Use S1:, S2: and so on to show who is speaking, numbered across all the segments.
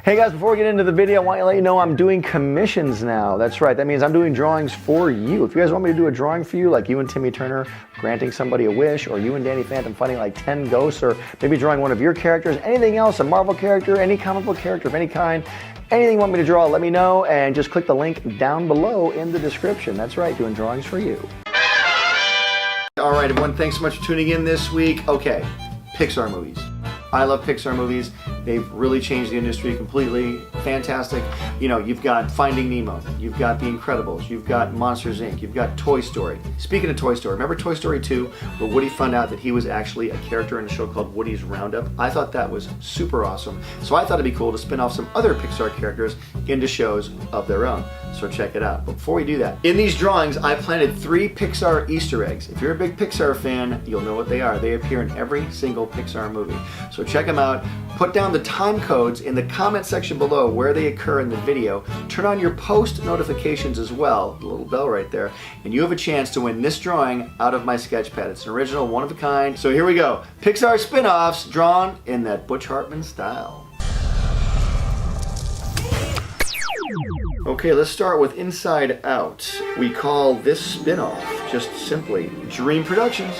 S1: Hey guys, before we get into the video, I want to let you know I'm doing commissions now. That's right, that means I'm doing drawings for you. If you guys want me to do a drawing for you, like you and Timmy Turner granting somebody a wish, or you and Danny Phantom fighting like 10 ghosts, or maybe drawing one of your characters, anything else, a Marvel character, any comic book character of any kind, anything you want me to draw, let me know, and just click the link down below in the description. That's right, doing drawings for you. All right, everyone, thanks so much for tuning in this week. Okay, Pixar movies. I love Pixar movies. They've really changed the industry completely. Fantastic. You know, you've got Finding Nemo, you've got The Incredibles, you've got Monsters, Inc., you've got Toy Story. Speaking of Toy Story, remember Toy Story 2, where Woody found out that he was actually a character in a show called Woody's Roundup? I thought that was super awesome. So I thought it'd be cool to spin off some other Pixar characters into shows of their own. So check it out. But before we do that, in these drawings, I planted 3 Pixar Easter eggs. If you're a big Pixar fan, you'll know what they are. They appear in every single Pixar movie. So check them out. Put down the time codes in the comment section below where they occur in the video. Turn on your post notifications as well, the little bell right there, and you have a chance to win this drawing out of my sketch pad. It's an original, one of a kind. So here we go. Pixar spin-offs drawn in that Butch Hartman style. Okay, let's start with Inside Out. We call this spin-off just simply Dream Productions.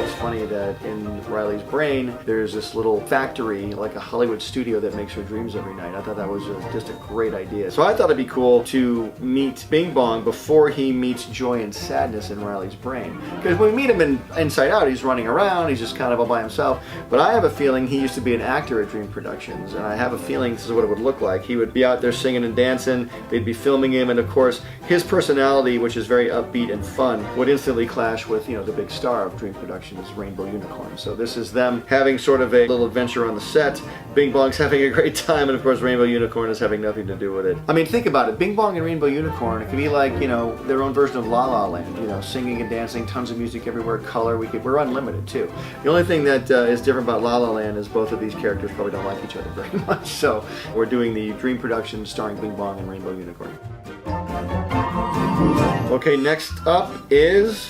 S1: It's funny that in Riley's brain, there's this little factory, like a Hollywood studio that makes her dreams every night. I thought that was just a great idea. So I thought it'd be cool to meet Bing Bong before he meets joy and sadness in Riley's brain. Because when we meet him in Inside Out, he's running around, he's just kind of all by himself. But I have a feeling he used to be an actor at Dream Productions, and I have a feeling this is what it would look like. He would be out there singing and dancing, they'd be filming him, and of course, his personality, which is very upbeat and fun, would instantly clash with, you know, the big star of Dream Productions, Rainbow Unicorn. So this is them having sort of a little adventure on the set. Bing Bong's having a great time, and of course Rainbow Unicorn is having nothing to do with it. I mean, think about it. Bing Bong and Rainbow Unicorn, it could be like, you know, their own version of La La Land, you know, singing and dancing, tons of music everywhere, color. We're unlimited too. The only thing that is different about La La Land is both of these characters probably don't like each other very much. So we're doing the Dream Production starring Bing Bong and Rainbow Unicorn. Okay, next up is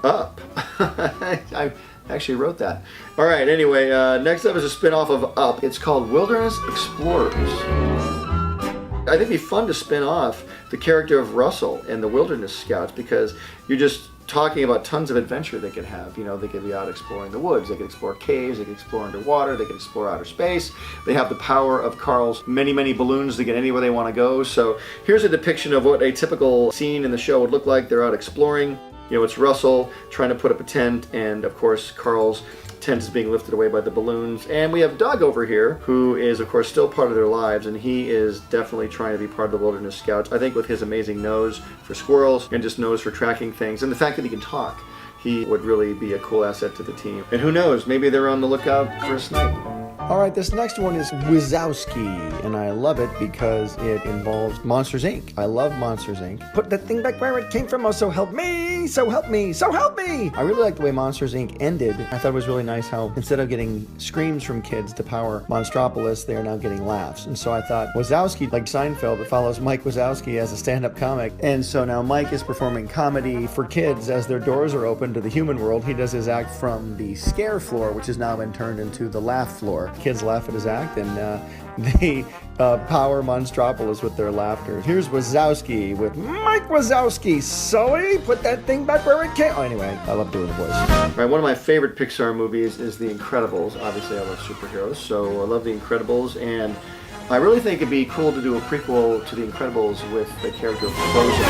S1: Up. I actually wrote that. All right, anyway, next up is a spin-off of Up. It's called Wilderness Explorers. I think it'd be fun to spin off the character of Russell and the Wilderness Scouts, because you're just talking about tons of adventure they could have. You know, they could be out exploring the woods, they could explore caves, they could explore underwater, they could explore outer space. They have the power of Carl's many, many balloons to get anywhere they want to go. So here's a depiction of what a typical scene in the show would look like. They're out exploring. You know, it's Russell trying to put up a tent, and of course Carl's tent is being lifted away by the balloons. And we have Doug over here, who is of course still part of their lives, and he is definitely trying to be part of the Wilderness Scouts. I think with his amazing nose for squirrels and just nose for tracking things, and the fact that he can talk, he would really be a cool asset to the team. And who knows, maybe they're on the lookout for a snake. All right, this next one is Wazowski, and I love it because it involves Monsters, Inc. I love Monsters, Inc. Put that thing back where it came from, oh, so help me, so help me, so help me! I really like the way Monsters, Inc. ended. I thought it was really nice how instead of getting screams from kids to power Monstropolis, they are now getting laughs. And so I thought Wazowski, like Seinfeld, it follows Mike Wazowski as a stand-up comic. And so now Mike is performing comedy for kids as their doors are open to the human world. He does his act from the scare floor, which has now been turned into the laugh floor. Kids laugh at his act, and they power Monstropolis with their laughter. Here's Wazowski with Mike Wazowski. Sully, put that thing back where it came. Oh, anyway, I love doing the voice. All right, one of my favorite Pixar movies is The Incredibles. Obviously, I love superheroes, so I love The Incredibles, and I really think it'd be cool to do a prequel to The Incredibles with the character of Frozen.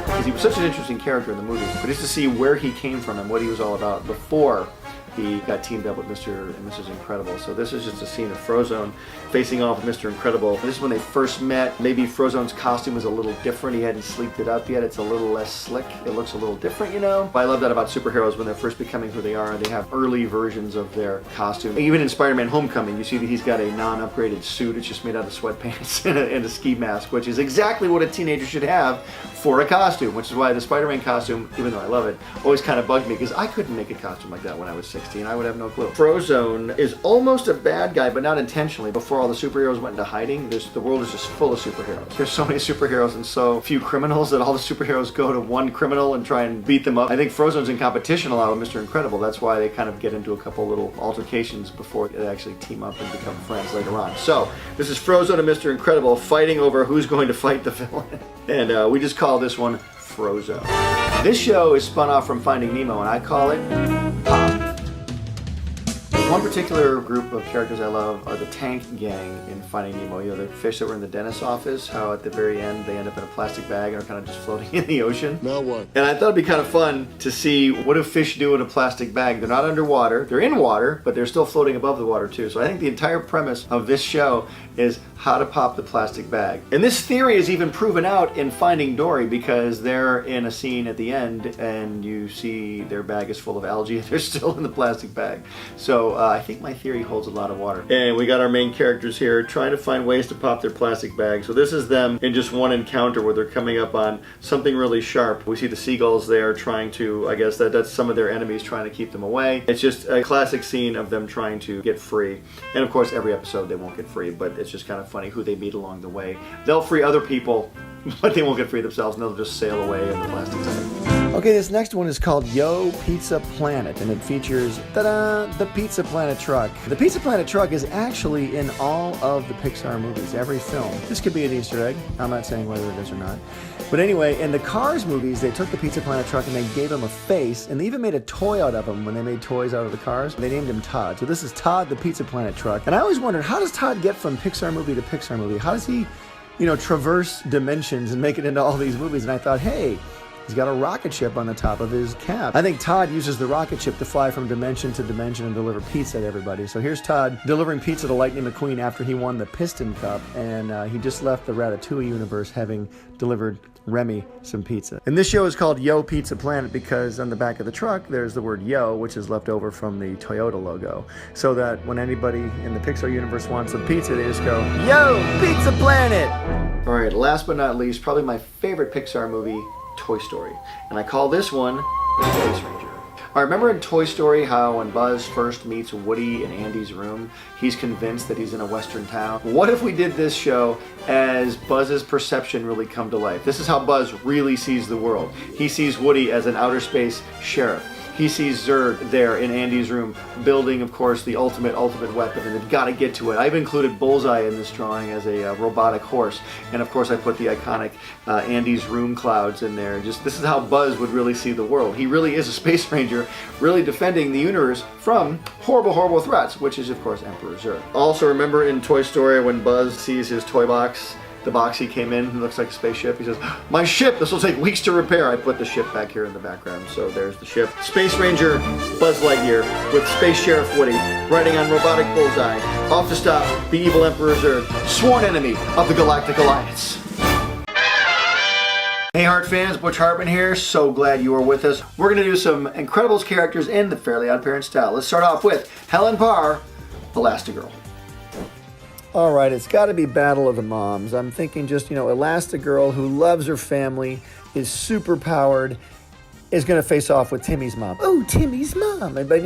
S1: Because he was such an interesting character in the movie, but just to see where he came from and what he was all about before he got teamed up with Mr. and Mrs. Incredible. So this is just a scene of Frozone facing off with Mr. Incredible. This is when they first met. Maybe Frozone's costume is a little different. He hadn't sleeked it up yet. It's a little less slick. It looks a little different, you know? But I love that about superheroes when they're first becoming who they are. They have early versions of their costume. Even in Spider-Man Homecoming, you see that he's got a non-upgraded suit. It's just made out of sweatpants and a ski mask, which is exactly what a teenager should have for a costume, which is why the Spider-Man costume, even though I love it, always kind of bugged me because I couldn't make a costume like that when I was 16. 2016. I would have no clue. Frozone is almost a bad guy, but not intentionally. Before all the superheroes went into hiding, the world is just full of superheroes. There's so many superheroes and so few criminals that all the superheroes go to one criminal and try and beat them up. I think Frozone's in competition a lot with Mr. Incredible. That's why they kind of get into a couple little altercations before they actually team up and become friends later on. So this is Frozone and Mr. Incredible fighting over who's going to fight the villain. And we just call this one Frozone. This show is spun off from Finding Nemo, and I call it Pop. One particular group of characters I love are the tank gang in Finding Nemo. You know, the fish that were in the dentist's office, how at the very end they end up in a plastic bag and are kind of just floating in the ocean.
S2: Now what?
S1: And I thought it'd be kind of fun to see what do fish do in a plastic bag. They're not underwater, they're in water, but they're still floating above the water too. So I think the entire premise of this show is how to pop the plastic bag. And this theory is even proven out in Finding Dory, because they're in a scene at the end and you see their bag is full of algae and they're still in the plastic bag. So I think my theory holds a lot of water. And we got our main characters here trying to find ways to pop their plastic bag. So this is them in just one encounter where they're coming up on something really sharp. We see the seagulls there trying to, I guess that's some of their enemies trying to keep them away. It's just a classic scene of them trying to get free. And of course every episode they won't get free, but it's just kind of funny who they meet along the way. They'll free other people, but they won't get free themselves, and they'll just sail away in the plastic bag. Okay, this next one is called Yo Pizza Planet, and it features, ta-da, the Pizza Planet truck. The Pizza Planet truck is actually in all of the Pixar movies, every film. This could be an Easter egg. I'm not saying whether it is or not. But anyway, in the Cars movies, they took the Pizza Planet truck and they gave him a face, and they even made a toy out of him when they made toys out of the cars. They named him Todd. So this is Todd, the Pizza Planet truck. And I always wondered, how does Todd get from Pixar movie to Pixar movie? How does he, traverse dimensions and make it into all these movies? And I thought, hey, he's got a rocket ship on the top of his cab. I think Todd uses the rocket ship to fly from dimension to dimension and deliver pizza to everybody. So here's Todd delivering pizza to Lightning McQueen after he won the Piston Cup, and he just left the Ratatouille universe having delivered Remy some pizza. And this show is called Yo Pizza Planet because on the back of the truck there's the word Yo, which is left over from the Toyota logo. So that when anybody in the Pixar universe wants some pizza, they just go, Yo, Pizza Planet! Alright, last but not least, probably my favorite Pixar movie, Toy Story. And I call this one the Space Ranger. I remember in Toy Story how when Buzz first meets Woody in Andy's room, he's convinced that he's in a western town. What if we did this show as Buzz's perception really come to life? This is how Buzz really sees the world. He sees Woody as an outer space sheriff. He sees Zurg there in Andy's room, building, of course, the ultimate weapon, and they've got to get to it. I've included Bullseye in this drawing as a robotic horse, and of course I put the iconic Andy's room clouds in there. Just this is how Buzz would really see the world. He really is a space ranger, really defending the universe from horrible, horrible threats, which is, of course, Emperor Zurg. Also, remember in Toy Story when Buzz sees his toy box, the box he came in, it looks like a spaceship. He says, my ship, this will take weeks to repair. I put the ship back here in the background, so there's the ship. Space Ranger Buzz Lightyear with Space Sheriff Woody riding on robotic Bullseye, off to stop the evil Emperor Zurg, sworn enemy of the Galactic Alliance. Hey Heart fans, Butch Hartman here. So glad you are with us. We're going to do some Incredibles characters in the Fairly OddParents style. Let's start off with Helen Parr, Elastigirl. All right, it's got to be Battle of the Moms. I'm thinking just, Elastigirl who loves her family, is super powered, is going to face off with Timmy's mom. Oh, Timmy's mom. But,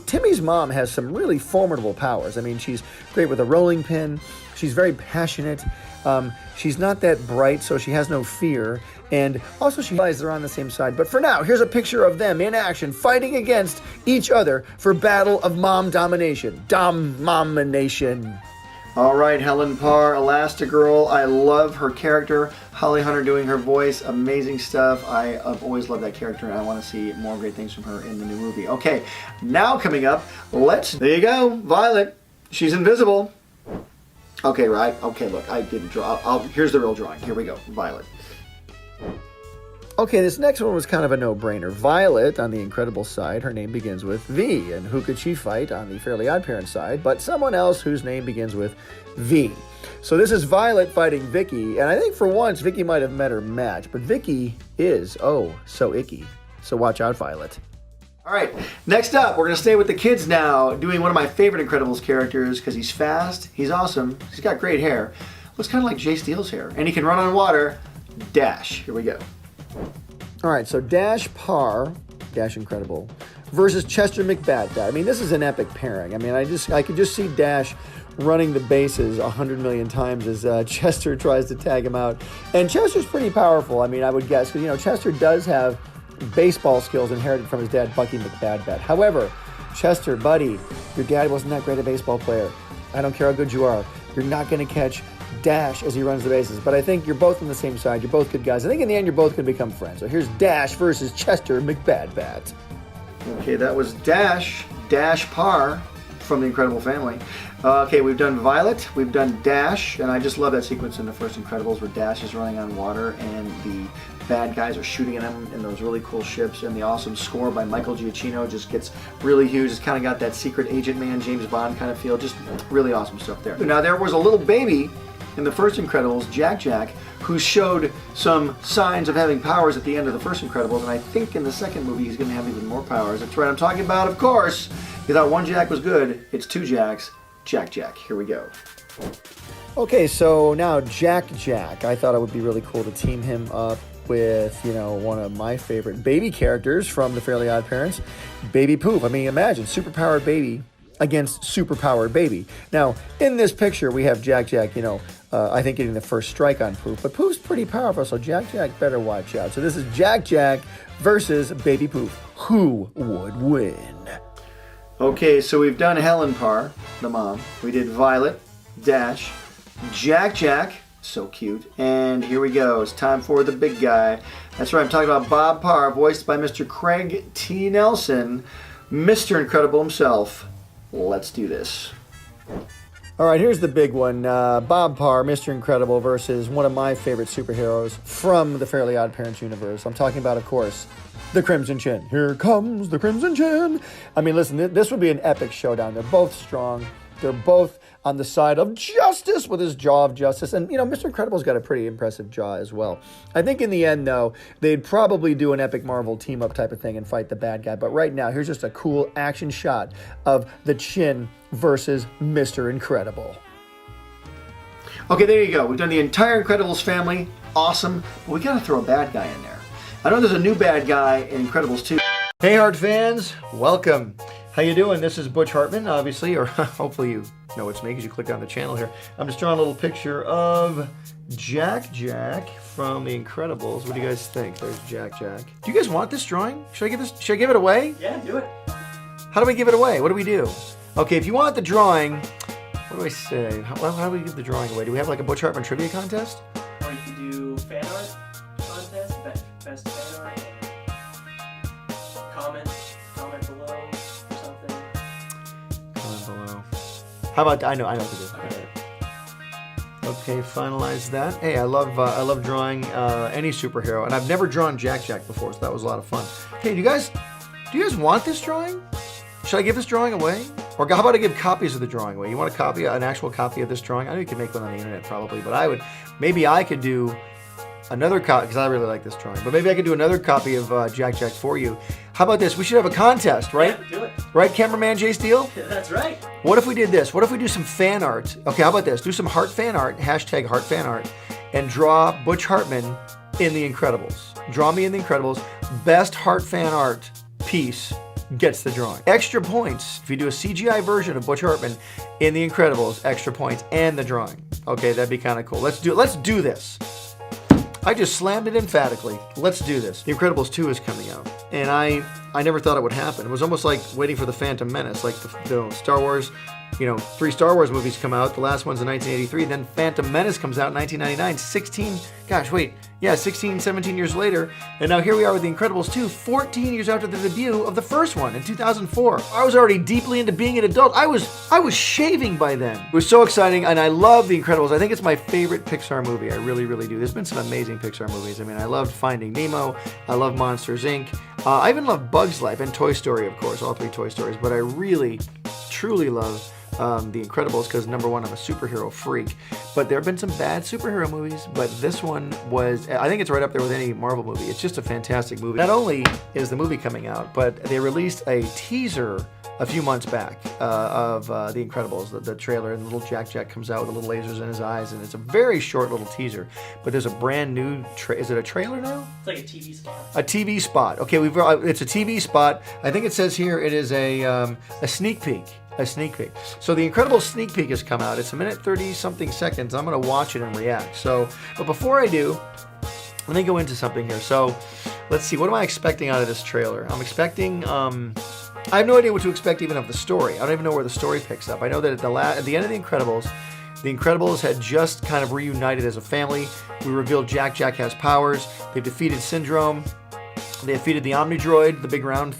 S1: Timmy's mom has some really formidable powers. I mean, she's great with a rolling pin. She's very passionate. She's not that bright, so she has no fear. And also she realizes they're on the same side. But for now, here's a picture of them in action, fighting against each other for Battle of Mom Domination. Dom-momination. All right, Helen Parr, Elastigirl. I love her character. Holly Hunter doing her voice. Amazing stuff. I've always loved that character, and I want to see more great things from her in the new movie. Okay, now coming up, there you go, Violet. She's invisible. Okay, right. Okay, look, I didn't draw. Here's the real drawing. Here we go, Violet. Okay, this next one was kind of a no-brainer. Violet, on the Incredibles side, her name begins with V. And who could she fight on the Fairly OddParents side but someone else whose name begins with V. So this is Violet fighting Vicky, and I think for once Vicky might have met her match, but Vicky is, so icky. So watch out, Violet. All right, next up, we're going to stay with the kids now, doing one of my favorite Incredibles characters because he's fast, he's awesome, he's got great hair. Looks kind of like Jay Steele's hair, and he can run on water. Dash. Here we go. All right, so Dash Parr, Dash Incredible, versus Chester McBadbat. I mean, this is an epic pairing. I mean, I could just see Dash running the bases 100 million times as Chester tries to tag him out. And Chester's pretty powerful, I mean, I would guess, because, you know, Chester does have baseball skills inherited from his dad, Bucky McBadbat. However, Chester, buddy, your dad wasn't that great a baseball player. I don't care how good you are. You're not going to catch Dash as he runs the bases. But I think you're both on the same side. You're both good guys. I think in the end, you're both going to become friends. So here's Dash versus Chester McBadbat. Okay, that was Dash Parr from the Incredible Family. Okay, we've done Violet, we've done Dash, and I just love that sequence in the first Incredibles where Dash is running on water and the bad guys are shooting at him in those really cool ships, and the awesome score by Michael Giacchino just gets really huge. It's kind of got that secret agent man, James Bond kind of feel. Just really awesome stuff there. Now, there was a little baby in the first Incredibles, Jack, who showed some signs of having powers at the end of the first Incredibles, and I think in the second movie he's going to have even more powers. That's right, I'm talking about, of course, you thought one Jack was good, it's two Jacks. Jack. Here we go. Okay, so now Jack. I thought it would be really cool to team him up with, you know, one of my favorite baby characters from the Fairly OddParents, Baby Poop. I mean, imagine superpowered baby against superpowered baby. Now, in this picture, we have Jack, you know, I think getting the first strike on Poop, but Poop's pretty powerful, so Jack better watch out. So this is Jack versus Baby Poop. Who would win? Okay, so we've done Helen Parr, the mom. We did Violet, Dash, Jack, so cute. And here we go. It's time for the big guy. That's right, I'm talking about Bob Parr, voiced by Mr. Craig T. Nelson, Mr. Incredible himself. Let's do this. All right, here's the big one. Bob Parr, Mr. Incredible, versus one of my favorite superheroes from the Fairly OddParents universe. I'm talking about, of course, the Crimson Chin. Here comes the Crimson Chin. I mean, listen, this would be an epic showdown. They're both strong. They're both on the side of justice with his jaw of justice. And, you know, Mr. Incredible's got a pretty impressive jaw as well. I think in the end, though, they'd probably do an epic Marvel team-up type of thing and fight the bad guy. But right now, here's just a cool action shot of the Chin versus Mr. Incredible. Okay, there you go. We've done the entire Incredibles family. Awesome. But we got to throw a bad guy in there. I know there's a new bad guy in Incredibles 2. Hey, Hart fans. Welcome. How you doing? This is Butch Hartman, obviously, or hopefully you know it's me because you clicked on the channel here. I'm just drawing a little picture of Jack from The Incredibles. What do you guys think? There's Jack. Do you guys want this drawing? Should I give it away?
S2: Yeah, do it.
S1: How do we give it away? What do we do? Okay, if you want the drawing, what do I say? How do we give the drawing away? Do we have like a Butch Hartman trivia contest?
S2: Or you could do fan art contest, best fan art. Comment below or something.
S1: Comment below. How about, I know what to do.
S2: Okay.
S1: Okay, finalize that. Hey, I love drawing any superhero, and I've never drawn Jack before, so that was a lot of fun. Hey, do you guys want this drawing? Should I give this drawing away? Or how about I give copies of the drawing away? You want a copy, an actual copy of this drawing? I know you can make one on the internet probably, but maybe I could do another copy, because I really like this drawing, but maybe I could do another copy of Jack for you. How about this? We should have a contest, right?
S2: Yeah, do it.
S1: Right, cameraman Jay Steele?
S2: Yeah, that's right.
S1: What if we did this? What if we do some fan art? Okay, how about this? Do some Hart fan art, hashtag Hart fan art, and draw Butch Hartman in The Incredibles. Draw me in The Incredibles. Best Hart fan art piece gets the drawing. Extra points if you do a CGI version of Butch Hartman in The Incredibles. Extra points and the drawing. Okay, that'd be kind of cool. Let's do this. I just slammed it emphatically. Let's do this. The Incredibles 2 is coming out, and I never thought it would happen. It was almost like waiting for the Phantom Menace, like the Star Wars. 3 Star Wars movies come out. The last one's in 1983. Then Phantom Menace comes out in 1999. 16, 17 years later. And now here we are with The Incredibles 2, 14 years after the debut of the first one in 2004. I was already deeply into being an adult. I was shaving by then. It was so exciting, and I love The Incredibles. I think it's my favorite Pixar movie. I really, really do. There's been some amazing Pixar movies. I mean, I loved Finding Nemo. I love Monsters, Inc. I even love Bug's Life and Toy Story, of course, all 3 Toy Stories. But I really, truly love The Incredibles because, number one, I'm a superhero freak. But there have been some bad superhero movies, but this one was, I think it's right up there with any Marvel movie. It's just a fantastic movie. Not only is the movie coming out, but they released a teaser a few months back of The Incredibles, the trailer, and little Jack comes out with the little lasers in his eyes, and it's a very short little teaser. But there's a brand new, is it a trailer now?
S2: It's like a TV spot.
S1: A TV spot. Okay, it's a TV spot. I think it says here it is a sneak peek. A sneak peek. So The Incredibles sneak peek has come out. It's a minute 30-something seconds. I'm going to watch it and react. But before I do, let me go into something here. So let's see. What am I expecting out of this trailer? I'm expecting... I have no idea what to expect even of the story. I don't even know where the story picks up. I know that at the end of The Incredibles had just kind of reunited as a family. We revealed Jack has powers. They've defeated Syndrome. They defeated the Omnidroid, the big round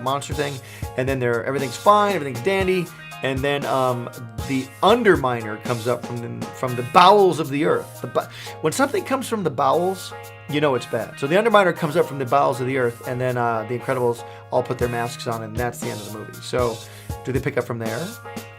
S1: monster thing. And then everything's fine, everything's dandy. And then the Underminer comes up from the bowels of the earth. When something comes from the bowels, you know it's bad. So the Underminer comes up from the bowels of the earth, and then the Incredibles all put their masks on, and that's the end of the movie. So do they pick up from there?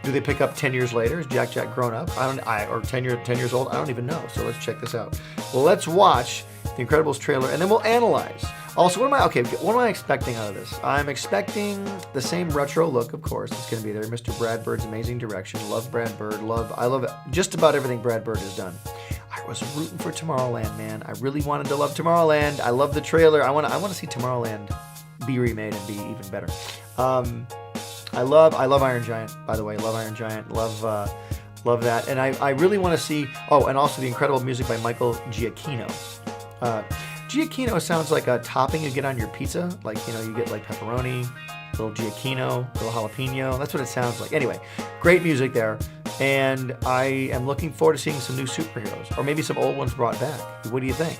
S1: Do they pick up 10 years later? Is Jack grown up? Or 10 years old? I don't even know. So let's check this out. Well, let's watch the Incredibles trailer, and then we'll analyze. Also, what am I expecting out of this? I'm expecting the same retro look, of course. It's going to be there. Mr. Brad Bird's amazing direction. Love Brad Bird. I love just about everything Brad Bird has done. I was rooting for Tomorrowland, man. I really wanted to love Tomorrowland. I love the trailer. I want to see Tomorrowland be remade and be even better. I love Iron Giant, by the way. Love Iron Giant. Love that. And I really want to see. Oh, and also the incredible music by Michael Giacchino. Giacchino sounds like a topping you get on your pizza. Like, you get like pepperoni, little Giacchino, little jalapeno. That's what it sounds like. Anyway, great music there. And I am looking forward to seeing some new superheroes, or maybe some old ones brought back. What do you think?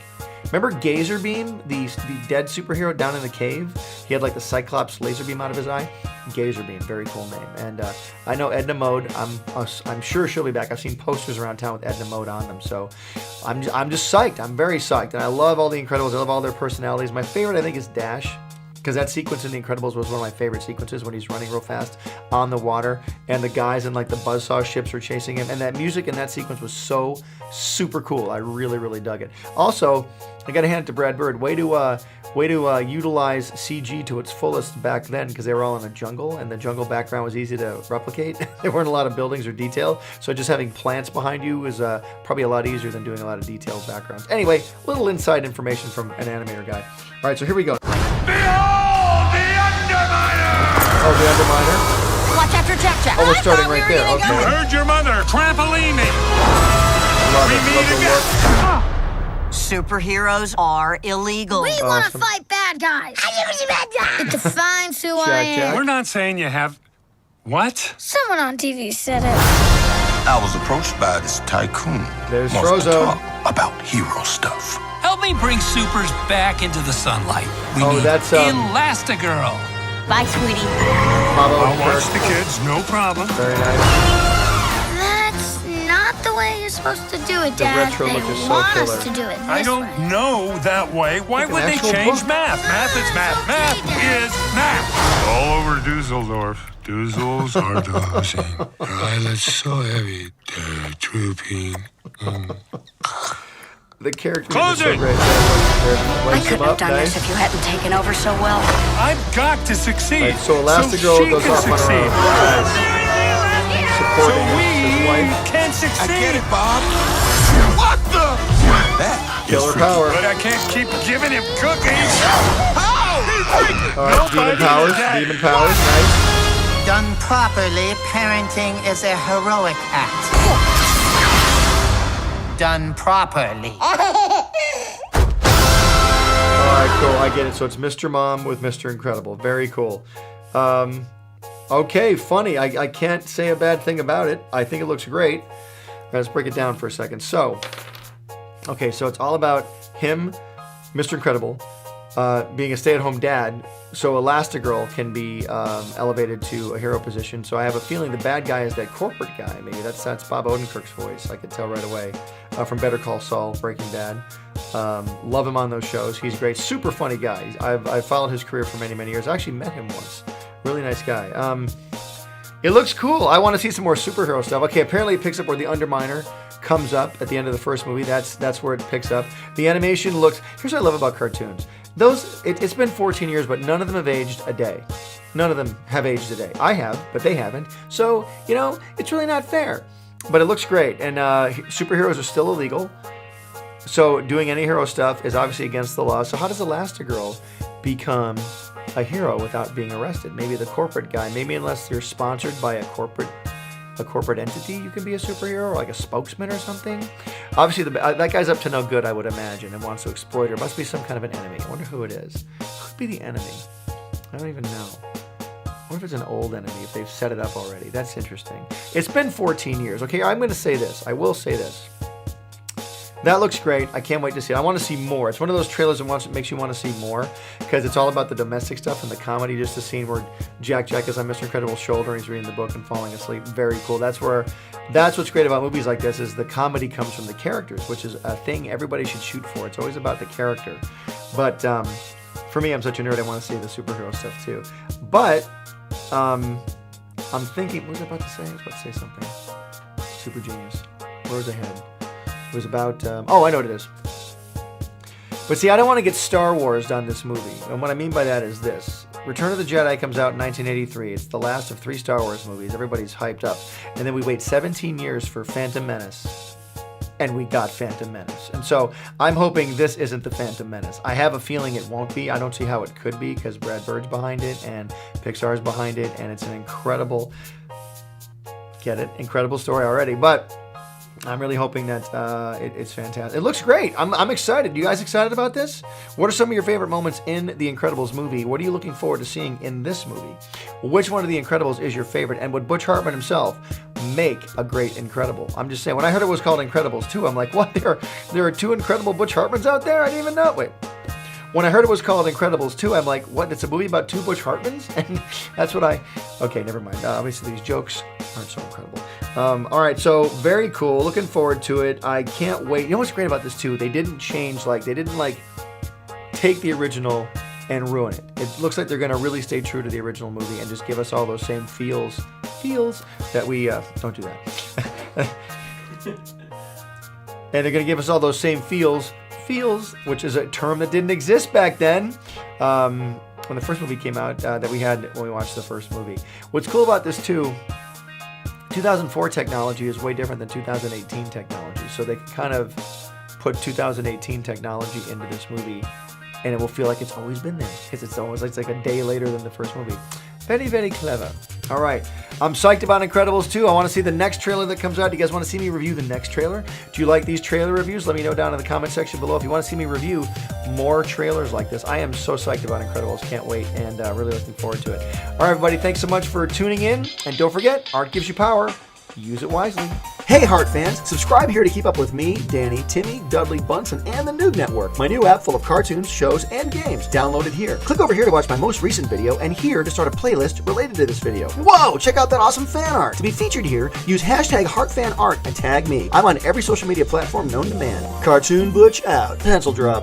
S1: Remember Gazer Beam, the dead superhero down in the cave? He had like the Cyclops laser beam out of his eye. Gazer Beam, very cool name. And I know Edna Mode. I'm sure she'll be back. I've seen posters around town with Edna Mode on them, so I'm just psyched. I'm very psyched, and I love all the Incredibles. I love all their personalities. My favorite, I think, is Dash, because that sequence in The Incredibles was one of my favorite sequences when he's running real fast on the water, and the guys in like the buzzsaw ships were chasing him, and that music in that sequence was so super cool. I really, really dug it. Also, I got to hand it to Brad Bird. Way to utilize CG to its fullest back then, because they were all in a jungle, and the jungle background was easy to replicate. There weren't a lot of buildings or detail, so just having plants behind you was probably a lot easier than doing a lot of detailed backgrounds. Anyway, little inside information from an animator guy. All right, so here we go.
S3: Behold the Underminer!
S1: Oh, the Underminer.
S4: Watch after Jack.
S1: Oh, we're starting right there. Okay.
S3: You heard your mother, Trampolini!
S1: Love
S3: We
S1: it.
S3: meet
S1: Love the
S3: again.
S1: look.
S4: Superheroes are illegal.
S5: We want to fight bad guys. It defines who I am.
S3: We're not saying you have... What?
S5: Someone on TV said it.
S6: I was approached by this tycoon.
S1: There's
S6: Wants to
S1: Frozo.
S6: talk about hero stuff.
S7: Help me bring supers back into the sunlight. We
S1: Oh,
S7: need
S1: that's,
S7: Elastigirl.
S4: Bye, sweetie.
S3: I'll watch the kids, no problem.
S1: Very nice.
S5: That's not the way you're supposed to do it,
S1: The
S5: Dad.
S1: retro
S5: They
S1: look is so
S5: want
S1: killer.
S5: us to do it this
S3: I don't
S5: way.
S3: know that way. Why
S1: Like an
S3: would they
S1: actual
S3: change
S1: book.
S3: math? Math is math. Math is math. All over Dusseldorf. Dussels are dozing. Eyelids so heavy, they're drooping.
S1: The character
S3: Close
S1: is so
S3: it!
S1: great.
S4: I
S1: Lights him
S4: couldn't have
S1: up,
S4: done
S1: nice.
S4: this if you hadn't taken over so well.
S3: I've got to succeed.
S1: Right, so Elastigirl
S3: she
S1: goes
S3: can
S1: off on her
S3: succeed.
S1: own. Nice.
S3: So
S1: Supporting his
S3: we
S1: wife.
S3: can succeed.
S6: I get it, Bob. What the? That is
S1: Killer
S6: freaky.
S1: power.
S3: But I can't keep giving him cookies.
S1: All right, demon
S3: Nobody
S1: powers.
S3: did that.
S1: Demon powers. Nice.
S8: Done properly, parenting is a heroic act. Done properly.
S1: All right, cool. I get it. So it's Mr. Mom with Mr. Incredible. Very cool. Okay, funny. I can't say a bad thing about it. I think it looks great. Let's break it down for a second. So, okay, so it's all about him, Mr. Incredible, being a stay-at-home dad, so Elastigirl can be elevated to a hero position. So I have a feeling the bad guy is that corporate guy. Maybe that's Bob Odenkirk's voice. I could tell right away from Better Call Saul, Breaking Bad. Love him on those shows. He's great. Super funny guy. I've followed his career for many, many years. I actually met him once. Really nice guy. It looks cool. I want to see some more superhero stuff. Okay, apparently it picks up where the Underminer comes up at the end of the first movie. That's where it picks up. The animation looks... Here's what I love about cartoons. It's been 14 years, but none of them have aged a day. None of them have aged today. I have, but they haven't. So, it's really not fair. But it looks great. And superheroes are still illegal. So doing any hero stuff is obviously against the law. So how does Elastigirl become a hero without being arrested? Maybe the corporate guy. Maybe unless you're sponsored by a corporate entity, you can be a superhero, or like a spokesman or something. Obviously, that guy's up to no good, I would imagine, and wants to exploit her. Must be some kind of an enemy. I wonder who it is. Who could be the enemy? I don't even know. I wonder if it's an old enemy, if they've set it up already. That's interesting. It's been 14 years. Okay, I'm going to say this. I will say this. That looks great. I can't wait to see it. I want to see more. It's one of those trailers that makes you want to see more, because it's all about the domestic stuff and the comedy. Just the scene where Jack is on Mr. Incredible's shoulder and he's reading the book and falling asleep. Very cool. That's what's great about movies like this, is the comedy comes from the characters, which is a thing everybody should shoot for. It's always about the character. But for me, I'm such a nerd. I want to see the superhero stuff too. But I'm thinking, what was I about to say? I was about to say something. Super genius. Where was I headed? It was about, I know what it is. But see, I don't want to get Star Wars on this movie. And what I mean by that is this. Return of the Jedi comes out in 1983. It's the last of 3 Star Wars movies. Everybody's hyped up. And then we wait 17 years for Phantom Menace. And we got Phantom Menace. And so I'm hoping this isn't the Phantom Menace. I have a feeling it won't be. I don't see how it could be, because Brad Bird's behind it and Pixar's behind it. And it's an incredible story already. But I'm really hoping that it's fantastic. It looks great. I'm excited. You guys excited about this? What are some of your favorite moments in The Incredibles movie? What are you looking forward to seeing in this movie? Which one of The Incredibles is your favorite? And would Butch Hartman himself make a great Incredible? I'm just saying, when I heard it was called Incredibles 2, I'm like, what? There are 2 incredible Butch Hartmans out there? I didn't even know. Wait. When I heard it was called Incredibles 2, I'm like, what? It's a movie about 2 Butch Hartmans? And that's what okay, never mind. Obviously, these jokes aren't so incredible. All right, so very cool. Looking forward to it. I can't wait. You know what's great about this, too? They didn't change, they didn't, take the original and ruin it. It looks like they're going to really stay true to the original movie and just give us all those same feels that we, don't do that. And they're going to give us all those same feels, which is a term that didn't exist back then, when the first movie came out, that we had when we watched the first movie. What's cool about this, too, 2004 technology is way different than 2018 technology. So they can kind of put 2018 technology into this movie, and it will feel like it's always been there, because it's like a day later than the first movie. Very, very clever. All right. I'm psyched about Incredibles 2. I want to see the next trailer that comes out. Do you guys want to see me review the next trailer? Do you like these trailer reviews? Let me know down in the comment section below if you want to see me review more trailers like this. I am so psyched about Incredibles. Can't wait, and really looking forward to it. All right, everybody. Thanks so much for tuning in. And don't forget, art gives you power. Use it wisely. Hey, Heart fans, subscribe here to keep up with me, Danny, Timmy, Dudley, Bunsen, and the NOOG Network, my new app full of cartoons, shows, and games. Download it here. Click over here to watch my most recent video, and here to start a playlist related to this video. Whoa, check out that awesome fan art. To be featured here, use hashtag HeartFanArt and tag me. I'm on every social media platform known to man. Cartoon Butch out. Pencil drop.